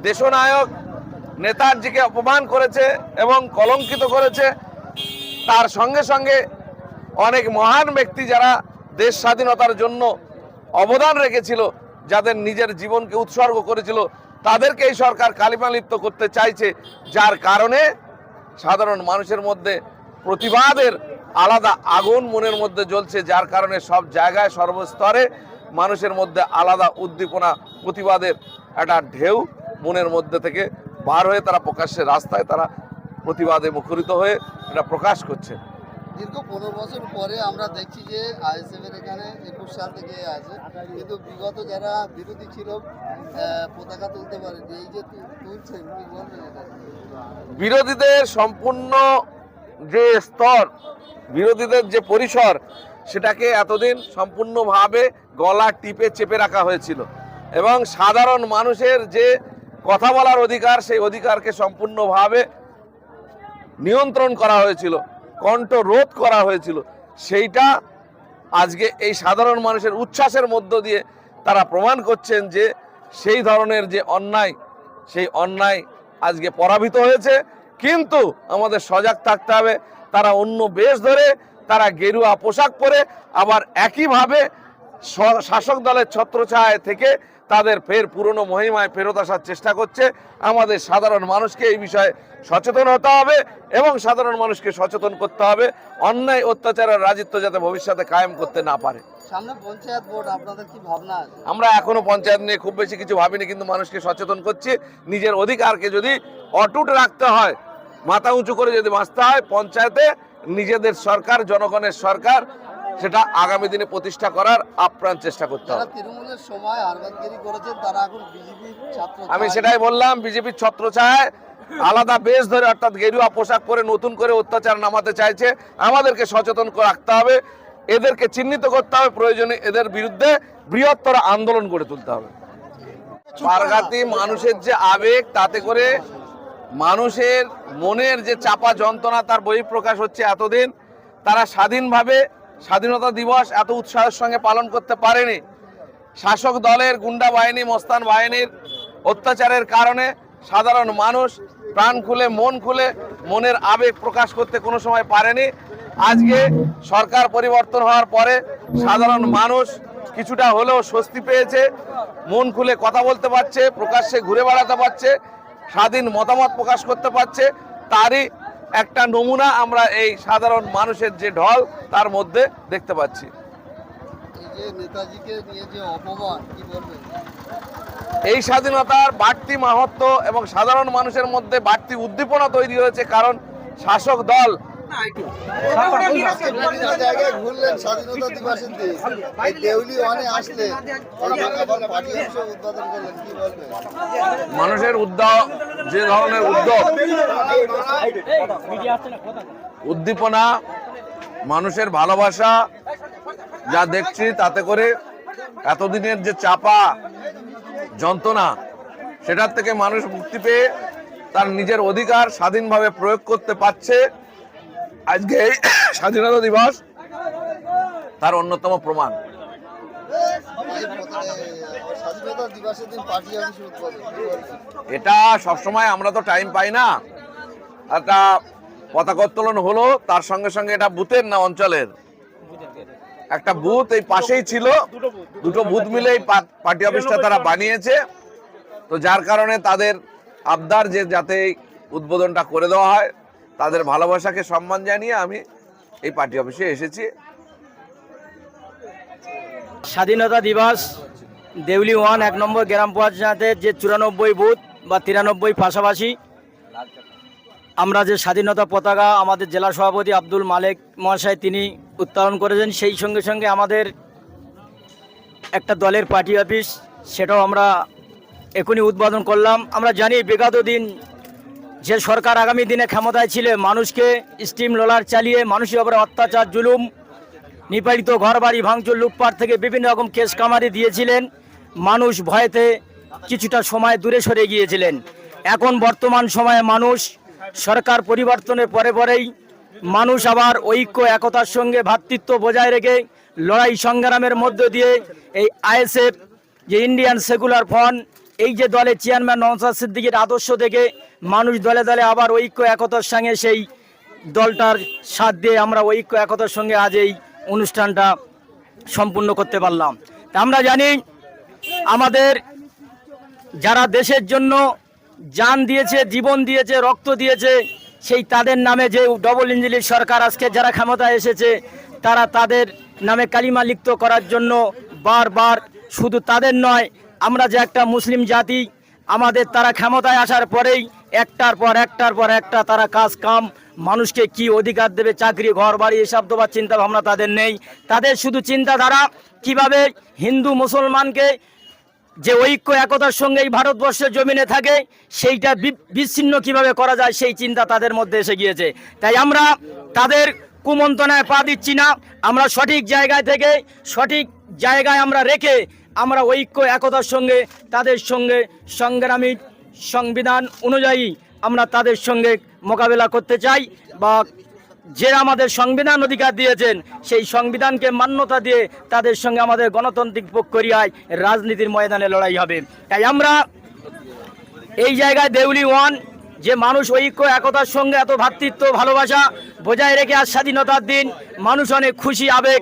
দেশনায়ক নেতাজিকে অপমান করেছে এবং কলঙ্কিত করেছে। তার সঙ্গে সঙ্গে অনেক মহান ব্যক্তি যারা দেশ স্বাধীনতার জন্য অবদান রেখেছিল, যাদের নিজের জীবনকে উৎসর্গ করেছিল, তাদেরকে এই সরকার কালিমালিপ্ত করতে চাইছে, যার কারণে সাধারণ মানুষের মধ্যে প্রতিবাদের আলাদা আগুন মনের মধ্যে জ্বলছে, যার কারণে সব জায়গায় সর্বস্তরে মানুষের মধ্যে আলাদা উদ্দীপনা, প্রতিবাদের একটা ঢেউ মনের মধ্যে থেকে বার হয়ে তারা প্রকাশ্যে রাস্তায় তারা প্রতিবাদে মুখরিত হয়ে এটা প্রকাশ করছে। দীর্ঘ 15 বছর পরে আমরা দেখছি যে আইএসএফ এর এখানে 21 সাল থেকে আছে, কিন্তু বিগত যারা বিরোধী ছিল পতাকা তুলতে পারেনি, এই যে তুলছে, কি বলবেন এটা? বিরোধীদের সম্পূর্ণ যে স্তর, বিরোধীদের যে পরিসর, সেটাকে এতদিন সম্পূর্ণভাবে গলা টিপে চেপে রাখা হয়েছিল এবং সাধারণ মানুষের যে কথা বলার অধিকার, সেই অধিকারকে সম্পূর্ণভাবে নিয়ন্ত্রণ করা হয়েছিল, কণ্ঠ রোধ করা হয়েছিল। সেইটা আজকে এই সাধারণ মানুষের উচ্ছ্বাসের মধ্য দিয়ে তারা প্রমাণ করছেন যে সেই ধরনের যে অন্যায়, সেই অন্যায় আজকে পরাভূত হয়েছে। কিন্তু আমাদের সজাগ থাকতে হবে। তারা অন্য বেশ ধরে, তারা গেরুয়া পোশাক পরে আবার একইভাবে শাসক দলের ছত্রছায়ায় থেকে তাদের ফের পুরনো মহিমায় ফেরত আসার চেষ্টা করছে। আমাদের সাধারণ মানুষকে এই বিষয়ে সচেতন হতে হবে এবং সাধারণ মানুষকে সচেতন করতে হবে অন্যায় অত্যাচারের রাজত্ব যাতে ভবিষ্যতে কায়েম করতে না পারে। সামনে পঞ্চায়েত ভোট, আপনাদের কি ভাবনা আছে? আমরা এখনো পঞ্চায়েত নিয়ে খুব বেশি কিছু ভাবিনি, কিন্তু মানুষকে সচেতন করছি। নিজের অধিকারকে যদি অটুট রাখতে হয়, মাথা উঁচু করে যদি বাঁচতে হয়, পঞ্চায়েতে নিজেদের সরকার, জনগণের সরকার, সেটা আগামী দিনে প্রতিষ্ঠা করার আপ্রাণ চেষ্টা করতে হবে। তৃণমূলের সময় আরবাদগিরি করেছেন, তারা এখন বিজেপির ছাত্র। আমি সেটাই বললাম, বিজেপির ছত্রছায়ায় আলাদা বেশ ধরে অর্থাৎ গেরুয়া পোশাক পরে নতুন করে অত্যাচার নামাতে চাইছে। আমাদেরকে সচেতন রাখতে হবে, এদেরকে চিহ্নিত করতে হবে, প্রয়োজনে এদের বিরুদ্ধে বৃহত্তর আন্দোলন গড়ে তুলতে হবে। পারগাতি মানুষের যে আবেগ, তাতে করে মানুষের মনের যে চাপা যন্ত্রণা, তার বহিঃপ্রকাশ হচ্ছে। এতদিন তারা স্বাধীনভাবে স্বাধীনতা দিবস এত উৎসাহের সঙ্গে পালন করতে পারেনি। শাসক দলের গুন্ডা বাহিনী, মস্তান বাহিনীর অত্যাচারের কারণে সাধারণ মানুষ প্রাণ খুলে, মন খুলে মনের আবেগ প্রকাশ করতে কোনো সময় পারেনি। আজকে সরকার পরিবর্তন হওয়ার পরে সাধারণ মানুষ কিছুটা হলেও স্বস্তি পেয়েছে, মন খুলে কথা বলতে পারছে, প্রকাশ্যে ঘুরে বেড়াতে পারছে, স্বাধীন মতামত প্রকাশ করতে পারছে। তারই একটা নমুনা আমরা এই সাধারণ মানুষের যে ঢল, তার মধ্যে দেখতে পাচ্ছি। এই যে নেতাজিকে নিয়ে যে অপমান, কি বলবেন? এই স্বাধীনতার বাড়তি মাহাত্ম্য এবং সাধারণ মানুষের মধ্যে বাড়তি উদ্দীপনা তৈরি হয়েছে, কারণ শাসক দল ঘুরলেন স্বাধীনতা দিবসের দিন, এই দেউলি ওয়ানে আসলে পার্টি অফিসে উদ্বোধন করলেন, কি বলবেন? মানুষের উদ্যোগ, যে ধরনের উদ্যোগ, উদ্দীপনা, মানুষের ভালোবাসা যা দেখছি, তাতে করে এতদিনের যে চাপা যন্ত্রণা, সেটার থেকে মানুষ মুক্তি পেয়ে তার নিজের অধিকার স্বাধীনভাবে প্রয়োগ করতে পারছে। আজকে এই স্বাধীনতা দিবস তার অন্যতম প্রমাণ। স্বাধীনতা দিবসের দিন পার্টি অফিসে উদ্বোধন, এটা সবসময় আমরা তো টাইম পাই না। একটা পতাকা উত্তোলন হলো, তার সঙ্গে সঙ্গে এটা বুথের না অঞ্চলের একটা বুথ এই পাশেই ছিল, দুটো বুথ মিলে এই পার্টি অফিসটা তারা বানিয়েছে। তো যার কারণে তাদের আবদার যে যাতে উদ্বোধনটা করে দেওয়া হয়, তাদের ভালোবাসাকে সম্মান জানিয়ে আমি এই পার্টি অফিসে এসেছি। স্বাধীনতা দিবস দেউলি 1 1 নম্বর গ্রাম পঞ্চায়েতের যে 94 বুথ বা 93 পাশাপাশি আমরা যে স্বাধীনতা পতাকা আমাদের জেলা সভাপতি আব্দুল মালেক মহাশয় তিনি উত্তোলন করেছেন, সেই সঙ্গে সঙ্গে আমাদের একটা দলের পার্টি অফিস, সেটাও আমরা এখনই উদ্বোধন করলাম। আমরা জানি বিগত দিন যে সরকার আগামী দিনে ক্ষমতায় ছিল, মানুষকে স্টিম রোলার চালিয়ে মানুষের উপরে অত্যাচার, জুলুম, নিপীড়িত, ঘরবাড়ি ভাঙচুর, লুটপাট থেকে বিভিন্ন রকম কেস কামারি দিয়েছিলেন। মানুষ ভয়েতে কিছুটা সময় দূরে সরে গিয়েছিলেন। এখন বর্তমান সময়ে মানুষ সরকার পরিবর্তনের পরেই মানুষ আবার ঐক্য, একতার সঙ্গে ভ্রাতৃত্ব বজায় রেখে লড়াই সংগ্রামের মধ্য দিয়ে এই আইএসএফ, যে ইন্ডিয়ান সেকুলার ফ্রন্ট, এই যে দলে চেয়ারম্যান নওশাদ সিদ্দিকীর আদর্শ থেকে মানুষ দলে দলে আবার ঐক্য একতার সঙ্গে সেই দলটার সাথ দিয়ে আমরা ঐক্য একতার সঙ্গে আজ এই অনুষ্ঠানটা সম্পূর্ণ করতে পারলাম। তা আমরা জানি আমাদের যারা দেশের জন্য জান দিয়েছে, জীবন দিয়েছে, রক্ত দিয়েছে, সেই তাদের নামে যে ডবল ইঞ্জিনের সরকার আজকে যারা ক্ষমতায় এসেছে তারা তাদের নামে কালিমা লিপ্ত করার জন্য বারবার, শুধু তাদের নয়, আমরা যে একটা মুসলিম জাতি, আমাদের তারা ক্ষমতায় আসার পরেই একটার পর একটা তারা কাজ কাম, মানুষকে কি অধিকার দেবে, চাকরি, ঘর বাড়ি, এসব দেওয়ার চিন্তা ভাবনা তাদের নেই। তাদের শুধু চিন্তাধারা কিভাবে হিন্দু মুসলমানকে যে ঐক্য একতার সঙ্গে এই ভারতবর্ষের জমিনে থাকে সেইটা বিচ্ছিন্ন কিভাবে করা যায় সেই চিন্তা তাদের মধ্যে এসে গিয়েছে। তাই আমরা তাদের কুমন্ত্রণায় পা দিচ্ছি না, আমরা সঠিক জায়গায় থেকে সঠিক জায়গায় আমরা রেখে আমরা ঐক্য একতার সঙ্গে তাদের সঙ্গে সংগ্রামী সংবিধান অনুযায়ী আমরা তাদের সঙ্গে মোকাবেলা করতে চাই, বা যে আমাদের সংবিধান অধিকার দিয়েছেন সেই সংবিধানকে মান্যতা দিয়ে তাদের সঙ্গে আমাদের গণতান্ত্রিক প্রক্রিয়ায় রাজনীতির ময়দানে লড়াই হবে। তাই আমরা এই জায়গায় দেউলি ওয়ান যে মানুষ ঐক্য একতার সঙ্গে এত ভ্রাতৃত্ব ভালোবাসা বজায় রেখে আজ স্বাধীনতার দিন মানুষ অনেক খুশি আবেগ,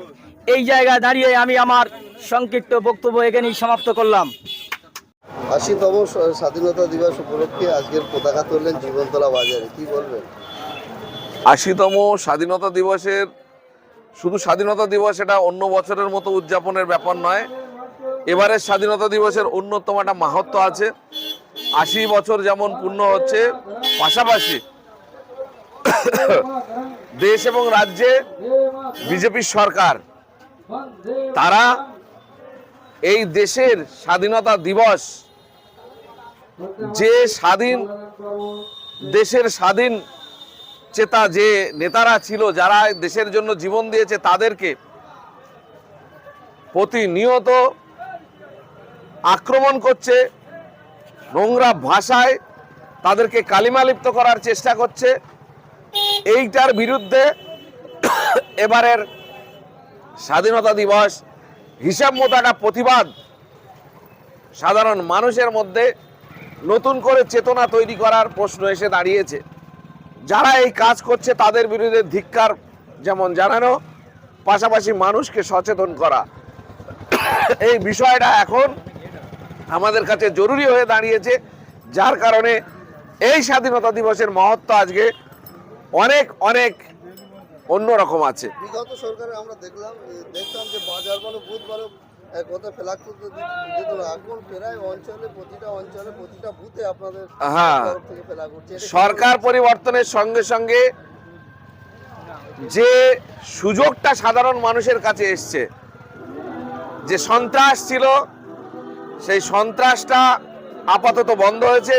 এই জায়গায় দাঁড়িয়ে আমি আমার সংক্ষিপ্ত বক্তব্য এখানেই সমাপ্ত করলাম। 80তম স্বাধীনতা দিবস উপলক্ষে আজকের পতাকা তুললেন জীবনতলা বাজারে, কি বলবেন? 80তম স্বাধীনতা দিবসের শুধু স্বাধীনতা দিবস এটা অন্য বছরের মতো উদযাপনের ব্যাপার নয়, এবারের স্বাধীনতা দিবসের অন্যতম একটা মাহাত্ম্য আছে। 80 বছর যেমন পূর্ণ হচ্ছে, পাশাপাশি দেশ এবং রাজ্যে বিজেপির সরকার তারা এই দেশের স্বাধীনতা দিবস, যে দেশের স্বাধীন চেতা যে নেতারা ছিল, যারা দেশের জন্য জীবন দিয়েছে, তাদেরকে প্রতিনিয়ত আক্রমণ করছে, নোংরা ভাষায় তাদেরকে কালিমা লিপ্ত করার চেষ্টা করছে। এইটার বিরুদ্ধে এবারের স্বাধীনতা দিবস হিসাব মতো একটা প্রতিবাদ সাধারণ মানুষের মধ্যে নতুন করে চেতনা তৈরি করার প্রশ্ন এসে দাঁড়িয়েছে। যারা এই কাজ করছে তাদের বিরুদ্ধে ধিক্কার যেমন জানানো, পাশাপাশি মানুষকে সচেতন করা, এই বিষয়টা এখন আমাদের কাছে জরুরি হয়ে দাঁড়িয়েছে। যার কারণে এই স্বাধীনতা দিবসের মহত্ব আজকে অনেক অনেক অন্যরকম আছে। বিগত সরকারে আমরা দেখতাম যে বাজার বলো বুথ বলো কথা ফ্ল্যাগ তুলতে দিত না, এখন প্রায় অঞ্চলে প্রতিটা বুথে আপনাদের তরফ থেকে ফ্ল্যাগ উঠছে। সরকার পরিবর্তনের সঙ্গে সঙ্গে যে সুযোগটা সাধারণ মানুষের কাছে এসছে, যে সন্ত্রাস ছিল সেই সন্ত্রাসটা আপাতত বন্ধ হয়েছে।